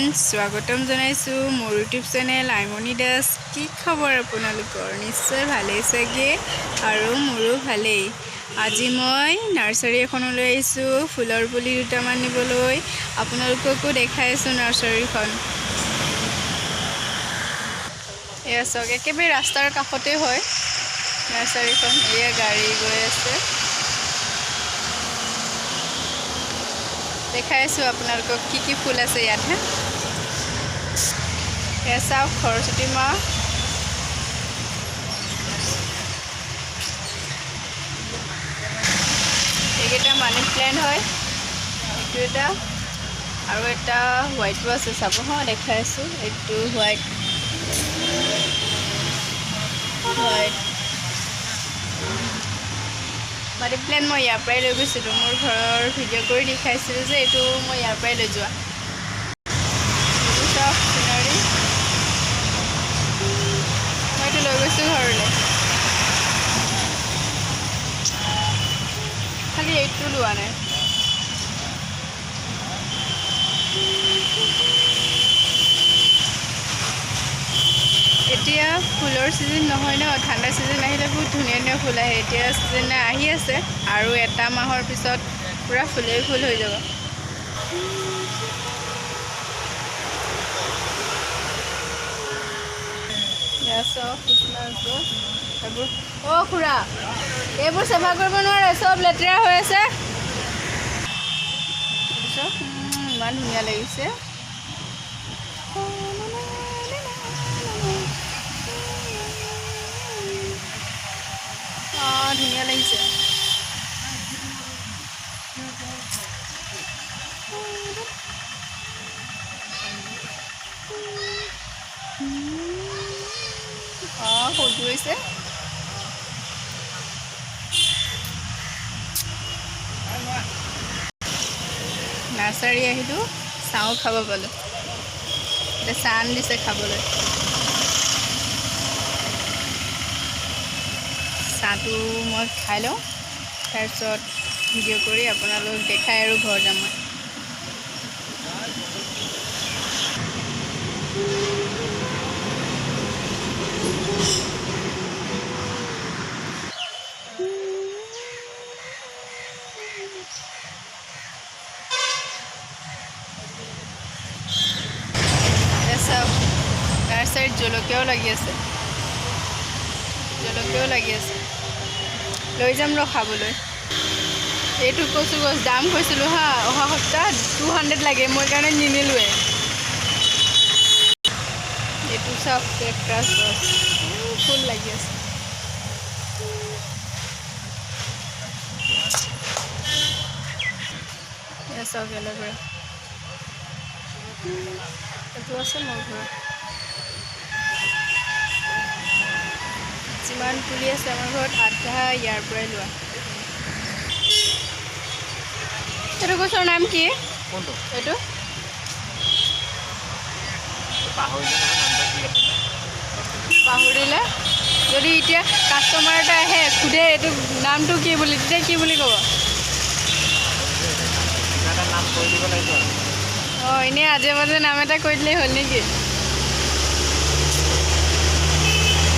friends स्वागतम जानाइछु मोर YouTube channel आइमनी दास की खबर आपनालोकर निश्चय भाले सगे आरो मोरो भाले আজি মই नार्सारी एखनলৈ आइछु फुলৰ পুলি দুটামান নিবলৈ आपनालोकको देखाइछु नार्सारीখন এয়া সক একেবাৰে ৰাস্তাৰ কাষতে হয় नार्सारीখন এয়া গাড়ী গৈ আছে देखाइछु आपनालोকক की फूल আছে ইয়াত হে এসা খৰচটি মা এইটা মানি প্ল্যান্ট হয় এটা আৰু এটা হোয়াইট আছে চাব হ দেখাইছো এইটো হোয়াইট মানি প্ল্যান্ট মই ইয়াৰ পৰাই লৈ গৈছিলো মোৰ ঘৰৰ ভিডিঅ' কৰি দেখাইছিলো যে এইটো মই ইয়াৰ পৰাই লৈ যোৱা সব সিনাৰি মইটো লৈ গৈছো ঘৰলৈ খালি এইটো লোৱা নাই এতিয়া ফুলৰ সিজন নহয় ন ঠাণ্ডা সিজন আহিলে বহুত ধুনীয়া ধুনীয়া ফুল আহে এতিয়া সিজন আহি আছে আৰু এটা মাহৰ পিছত পুৰা ফুলেই ফুল হৈ যাব ইয়াসো ফুলনাটো এইবোৰ ও খুৰা এইবোৰ সেৱা কৰিব নোৱাৰে সব লেতেৰা হৈ আছে ইমান ধুনীয়া লাগিছে ধুনীয়া লাগিছে সজুৱাইছে নাৰ্সাৰী আহিলো চাও খাব পালো এটা চান দিছে খাবলৈ চাহটো মই খাই লওঁ তাৰপিছত ভিডিঅ' কৰি আপোনালোক দেখাই আৰু ঘৰ যাম মই নাৰ্সাৰীত জলকীয়াও লাগি আছে লৈ যাম ৰ খাবলৈ এইটো কচু গছ দাম কৈছিলোঁ হা অহা সপ্তাহ 200 লাগে মই কাৰণে নিনিলোৱে এইটো সব কেকটাছ গছ ফুল লাগি আছে সব এলোভেৰা এইটো আছে মোৰ ঘৰত যিমান পুলি আছে আমাৰ ঘৰত আধা ইয়াৰ পৰাই লোৱা এইটো গছৰ নাম কি কোনটো এইটো পাহৰিলে যদি এতিয়া কাষ্টমাৰ এটা আহে সুধে এইটো নামটো কি বুলি তেতিয়া কি বুলি ক'ব অঁ এনেই আজে বাজে নাম এটা কৈ দিলেই হ'ল নেকি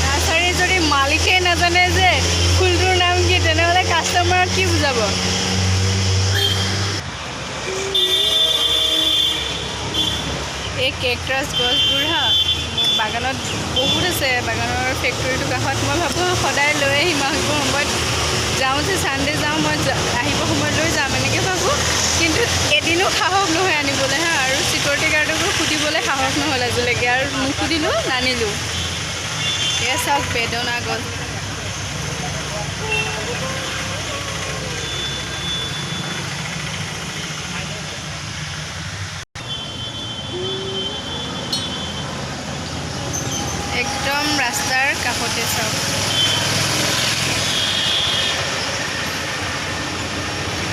নাৰ্সাৰী যদি মালিকে নাজানে যে ফুলটোৰ নাম কি তেনেহ'লে কাষ্টমাৰক কি বুজাব এই কেকটাছ গছবোৰ হা বাগানত বহুত আছে বাগানৰ ফেক্টৰীটোৰ কাষত মই ভাবোঁ সদায় লৈ আহিম আহিব সময়ত যাওঁ যে চানডে যাওঁ মই আহিব সময়ত লৈ যাম এনেকৈ ভাবোঁ কিন্তু এদিনো সাহস নহয় আনিবলৈ হা আৰু চিকিউৰিটি গাৰ্ডকো সুধিবলৈ সাহস নহ'ল আজিলৈকে আৰু নুসুধিলোঁ নানিলোঁ এয়া চাওক বেদনা গছ একদম ৰাস্তাৰ কাষতে চাওক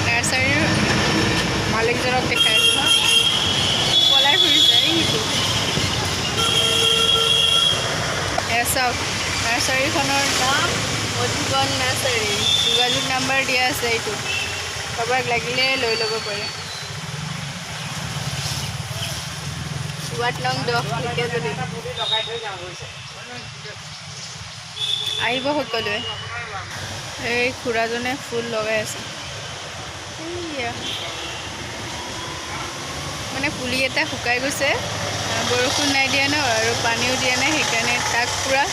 নাৰ্সাৰীৰ মালিকজনক দেখাইছোঁ পলাই ফুৰিছে এইটো এয়া চাওক নাৰ্সাৰীখনৰ নাম মধুবন নাৰ্সাৰী যোগাযোগ নাম্বাৰ দিয়া আছে এইটো কাৰোবাক লাগিলে লৈ ল'ব পাৰে ৱাৰ্ড নং 10 ঢেকীয়াজুলি আহিব সকলোৱে এই খুৰাজনে ফুল লগাই আছে এইয়া মানে পুলি এটা শুকাই গৈছে বৰষুণ নাই দিয়া ন আৰু পানীও দিয়া নাই সেইকাৰণে তাক পুৰা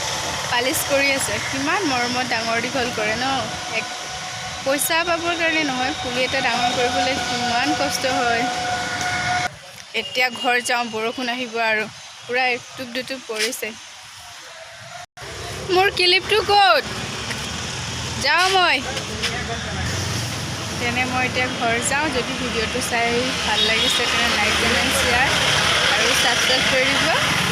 পালিশ কৰি আছে কিমান মৰমত ডাঙৰ দীঘল কৰে ন এক পইচা পাবৰ কাৰণে নহয় পুলি এটা ডাঙৰ কৰিবলৈ কিমান কষ্ট হয় এতিয়া ঘৰ যাওঁ বৰষুণ আহিব আৰু পুৰা একটুপ দুটুপ পৰিছে মোৰ ক্লিপটো ক'ত যাওঁ মই তেনে মই এতিয়া ঘৰ যাওঁ যদি ভিডিঅ'টো চাই ভাল লাগিছে তেনে লাইক কমেণ্ট শ্বেয়াৰ আৰু ছাবস্ক্ৰাইব কৰি দিব